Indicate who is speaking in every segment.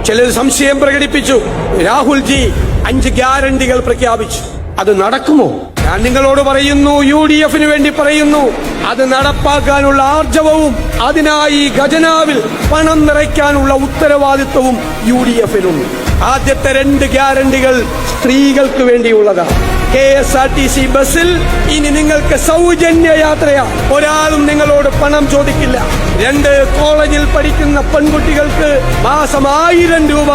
Speaker 1: ചിലർ സംശയം പ്രകടിപ്പിച്ചു. രാഹുൽജി 5 ഗ്യാരണ്ടികൾ പ്രഖ്യാപിച്ചു. അത് നടക്കുമോ? ഞാൻ നിങ്ങളോട് പറയുന്നു, UDF-ന് വേണ്ടി പറയുന്നു, അത് നടപ്പാക്കാനുള്ള ആർജവവും അതിനായി ഖജനാവിൽ പണം നിറയ്ക്കാനുള്ള ഉത്തരവാദിത്വവും UDF-നുണ്ട്. ആദ്യത്തെ 2 ഗ്യാരണ്ടികൾ സ്ത്രീകൾക്ക് വേണ്ടിയുള്ളതാണ്. KSRTC ബസ്സിൽ ഇനി നിങ്ങൾക്ക് സൗജന്യ യാത്രയാ. ഒരാളും നിങ്ങളോട് പണം ചോദിക്കില്ല. 2 കോളേജിൽ പഠിക്കുന്ന പെൺകുട്ടികൾക്ക് മാസം 1000 രൂപ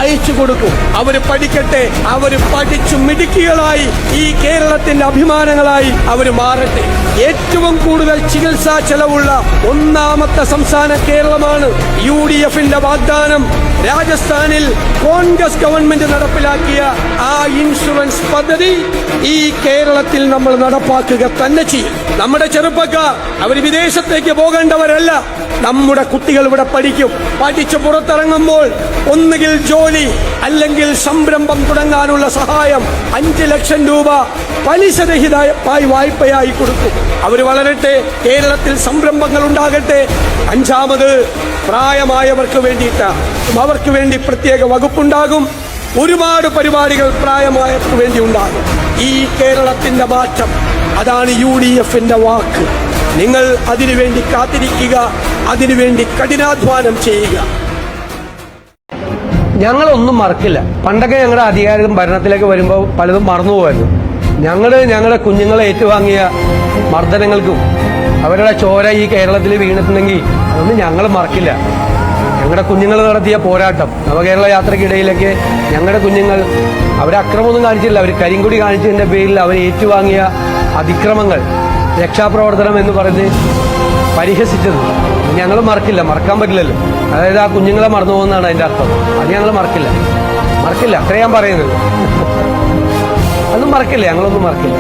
Speaker 1: അയച്ചു കൊടുക്കും. അവര് പഠിക്കട്ടെ, അവര് പഠിച്ചു മിടുക്കികളായി ഈ കേരളത്തിന്റെ അഭിമാനങ്ങളായി അവര് മാറട്ടെ. ഏറ്റവും കൂടുതൽ ചികിത്സാ ചെലവുള്ള 1ാമത്തെ സംസ്ഥാനം കേരളമാണ്. UDF-ന്റെ വാഗ്ദാനം രാജസ്ഥാനിൽ കോൺഗ്രസ് ഗവൺമെന്റ് നടപ്പിലാക്കിയ ആ ഇൻഷുറൻസ് പദ്ധതി ഈ കേരളത്തിൽ നമ്മൾ നടപ്പാക്കുക തന്നെ ചെയ്യും. നമ്മുടെ ചെറുപ്പക്കാർ അവർ വിദേശത്തേക്ക് പോകേണ്ടവരല്ല. നമ്മുടെ കുട്ടികൾ ഇവിടെ പഠിക്കും. പഠിച്ചു പുറത്തിറങ്ങുമ്പോൾ ഒന്നുകിൽ ജോലി അല്ലെങ്കിൽ സംരംഭം തുടങ്ങാനുള്ള സഹായം 5 ലക്ഷം രൂപ പലിശരഹിതമായി വായ്പയായി കൊടുക്കും. അവർ വളരട്ടെ, കേരളത്തിൽ സംരംഭങ്ങൾ ഉണ്ടാകട്ടെ. 5ാമത് പ്രായമായവർക്ക് വേണ്ടിയിട്ട് അവർക്ക് വേണ്ടി പ്രത്യേക വകുപ്പുണ്ടാകും. ഒരുപാട് പരിപാടികൾ പ്രായമായവർക്ക് വേണ്ടി ഉണ്ടാകും. ഈ കേരളത്തിന്റെ മാറ്റം, അതാണ് UDF-ന്റെ വാക്ക്. നിങ്ങൾ അതിനുവേണ്ടി കാത്തിരിക്കുക, അതിനുവേണ്ടി കഠിനാധ്വാനം ചെയ്യുക.
Speaker 2: ഞങ്ങളൊന്നും മറക്കില്ല. പണ്ടൊക്കെ ഞങ്ങളുടെ അധികാരം ഭരണത്തിലേക്ക് വരുമ്പോൾ പലതും മറന്നുപോകായിരുന്നു. ഞങ്ങളുടെ കുഞ്ഞുങ്ങളെ ഏറ്റുവാങ്ങിയ മർദ്ദനങ്ങൾക്കും അവരുടെ ചോര ഈ കേരളത്തിൽ വീണിട്ടുണ്ടെങ്കിൽ അതൊന്നും ഞങ്ങൾ മറക്കില്ല. ഞങ്ങളുടെ കുഞ്ഞുങ്ങൾ നടത്തിയ പോരാട്ടം, നവകേരള യാത്രയ്ക്കിടയിലൊക്കെ ഞങ്ങളുടെ കുഞ്ഞുങ്ങൾ അവരെ അക്രമമൊന്നും കാണിച്ചില്ല. അവർ കരിങ്കൊടി കാണിച്ചതിൻ്റെ പേരിൽ അവർ ഏറ്റുവാങ്ങിയ അതിക്രമങ്ങൾ, രക്ഷാപ്രവർത്തനം എന്ന് പറഞ്ഞ് പരിഹസിച്ചത് ഞങ്ങൾ മറക്കില്ല. മറക്കാൻ പറ്റില്ലല്ലോ. അതായത് ആ കുഞ്ഞുങ്ങളെ മറന്നു പോകുന്നതാണ് അതിൻ്റെ അർത്ഥം. അത് ഞങ്ങൾ മറക്കില്ല. അത്രയും ഞാൻ പറയുന്നത്. അതൊന്നും മറക്കില്ല, ഞങ്ങളൊന്നും മറക്കില്ല.